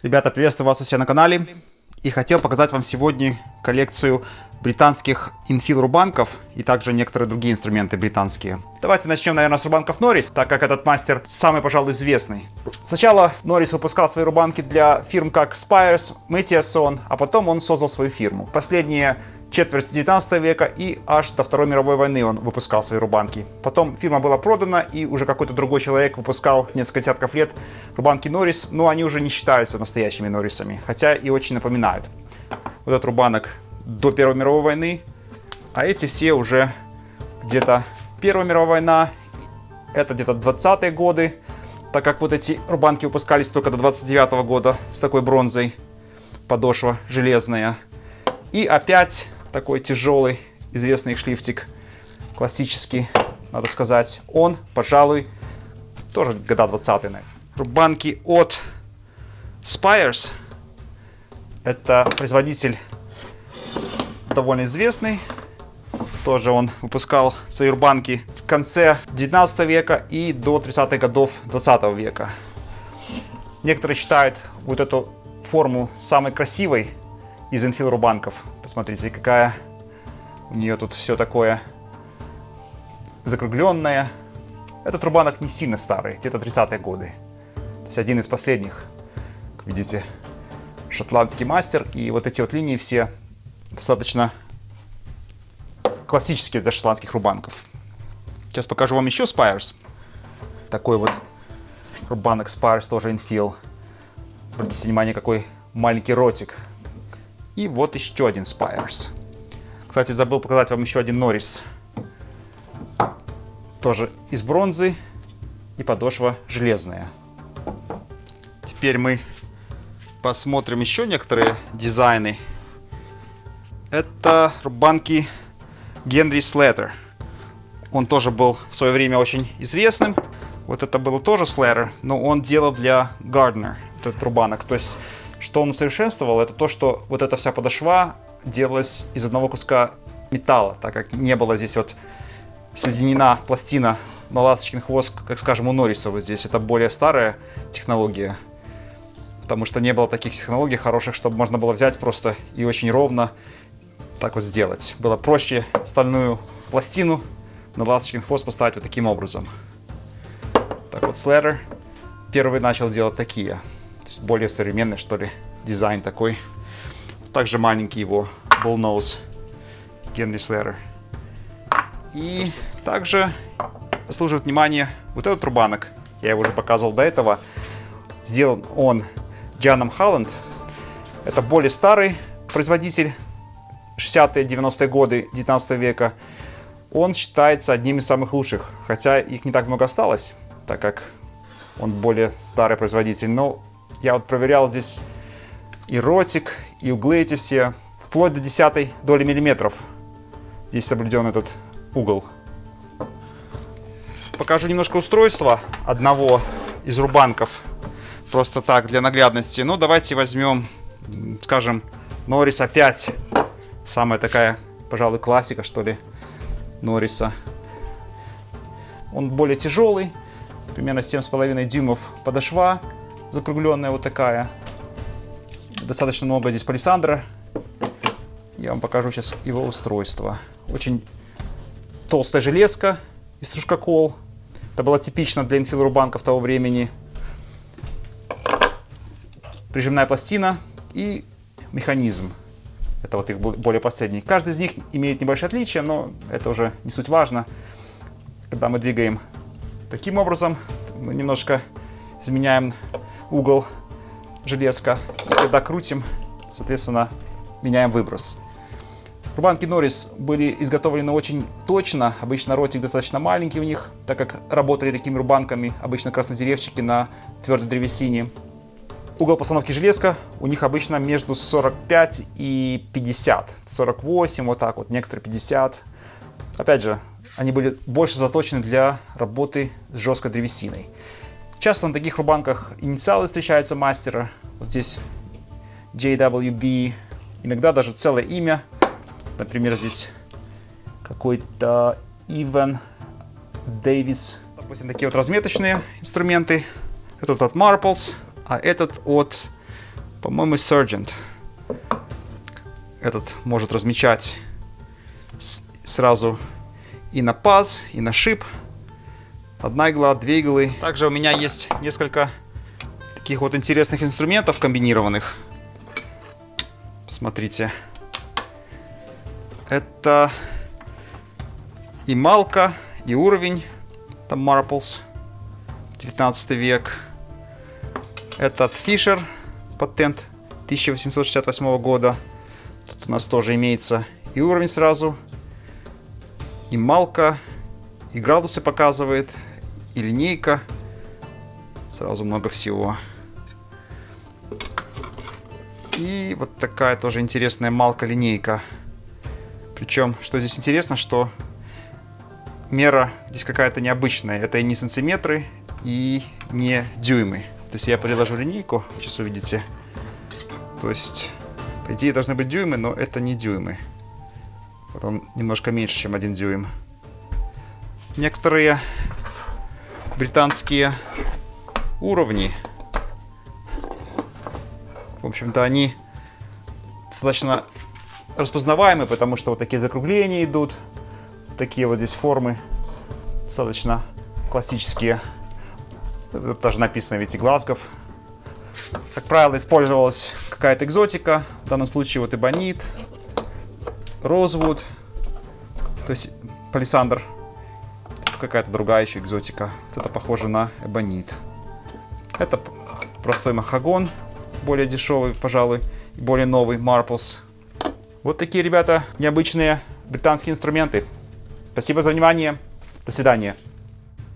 Ребята, приветствую вас у себя на канале. И хотел показать вам сегодня коллекцию британских инфил-рубанков и также некоторые другие инструменты британские. Давайте начнем, наверное, с рубанков Norris, так как этот мастер самый, пожалуй, известный. Сначала Norris выпускал свои рубанки для фирм как Spires, Metieson, а потом он создал свою фирму. Последние четверть 19 века и аж до Второй мировой войны он выпускал свои рубанки. Потом фирма была продана, и уже какой-то другой человек выпускал несколько десятков лет рубанки Norris, но они уже не считаются настоящими Норрисами, хотя и очень напоминают. Вот этот рубанок до Первой мировой войны, а эти все уже где-то Первая мировая война, это где-то 20-е годы, так как вот эти рубанки выпускались только до 29-го года с такой бронзой, подошва железная. И опять такой тяжелый, известный шлифтик, классический, надо сказать. Он, пожалуй, тоже года 20-е. Рубанки от Spires. Это производитель довольно известный. Тоже он выпускал свои рубанки в конце 19 века и до 30-х годов 20 века. Некоторые считают вот эту форму самой красивой из инфил-рубанков. Посмотрите, какая у нее тут все такое закругленное. Этот рубанок не сильно старый, где-то 30-е годы. То есть один из последних. Как видите, шотландский мастер. И вот эти вот линии все достаточно классические для шотландских рубанков. Сейчас покажу вам еще Spires. Такой вот рубанок Spires, тоже инфил. Обратите внимание, какой маленький ротик. И вот еще один Spires. Кстати, забыл показать вам еще один Norris. Тоже из бронзы и подошва железная. Теперь мы посмотрим еще некоторые дизайны. Это рубанки Генри Слейтер. Он тоже был в свое время очень известным. Вот это было тоже Слейтер, но он делал для Gardner этот рубанок. То есть, что он усовершенствовал, это то, что вот эта вся подошва делалась из одного куска металла, так как не было здесь вот соединена пластина на ласточкин хвост, как, скажем, у Норриса вот здесь. Это более старая технология, потому что не было таких технологий хороших, чтобы можно было взять просто и очень ровно так вот сделать. Было проще стальную пластину на ласточкин хвост поставить вот таким образом. Так вот, Слейтер первый начал делать такие. То есть более современный, что ли, дизайн такой. Также маленький его bullnose Генри Слейтер. И также заслуживает внимания вот этот рубанок. Я его уже показывал до этого. Сделан он Джаном Холланд. Это более старый производитель. 60-е, 90-е годы 19 века. Он считается одним из самых лучших. Хотя их не так много осталось, так как он более старый производитель. Но я вот проверял здесь и ротик, и углы эти все. Вплоть до 10-й доли миллиметров. Здесь соблюден этот угол. Покажу немножко устройства одного из рубанков. Просто так, для наглядности. Ну, давайте возьмем, скажем, Norris опять. Самая такая, пожалуй, классика, что ли, Норриса. Он более тяжелый. Примерно 7,5 дюймов подошва. Закругленная вот такая. Достаточно много здесь палисандра. Я вам покажу сейчас его устройство. Очень толстая железка из трушкокол. Это было типично для инфил-рубанков того времени. Прижимная пластина и механизм. Это вот их более последний. Каждый из них имеет небольшое отличие, но это уже не суть важно. Когда мы двигаем таким образом, мы немножко изменяем угол железка. И когда крутим, соответственно, меняем выброс. Рубанки Norris были изготовлены очень точно. Обычно ротик достаточно маленький у них, так как работали такими рубанками обычно краснодеревчики на твердой древесине. Угол постановки железка у них обычно между 45 и 50. 48, вот так вот, некоторые 50. Опять же, они были больше заточены для работы с жесткой древесиной. Часто на таких рубанках инициалы встречаются мастера. Вот здесь JWB. Иногда даже целое имя. Например, здесь какой-то Иван Дэвис. Допустим, такие вот разметочные инструменты. Этот от Marples, а этот от По-моему, Sergeant. Этот может размечать сразу и на паз, и на шип. Одна игла, две иглы. Также у меня есть несколько таких вот интересных инструментов комбинированных. Смотрите. Это и малка, и уровень. Там Marples. 19 век. Этот Fisher. Патент 1868 года. Тут у нас тоже имеется и уровень сразу. И малка. И градусы показывает. И линейка. Сразу много всего. И вот такая тоже интересная малка-линейка. Причем, что здесь интересно, что мера здесь какая-то необычная. Это и не сантиметры, и не дюймы. То есть я приложу линейку, сейчас увидите. То есть, по идее, должны быть дюймы, но это не дюймы. Вот он немножко меньше, чем 1 дюйм. Некоторые британские уровни, в общем-то, они достаточно распознаваемы, потому что вот такие закругления идут. Такие вот здесь формы достаточно классические. Тут даже написано ведь и Глазгов. Как правило, использовалась какая-то экзотика. В данном случае вот эбонит, розвуд, то есть палисандр. Какая-то другая еще экзотика. Вот это похоже на эбонит. Это простой махагон, более дешевый, пожалуй, и более новый Marples. Вот такие, ребята, необычные британские инструменты. Спасибо за внимание. До свидания.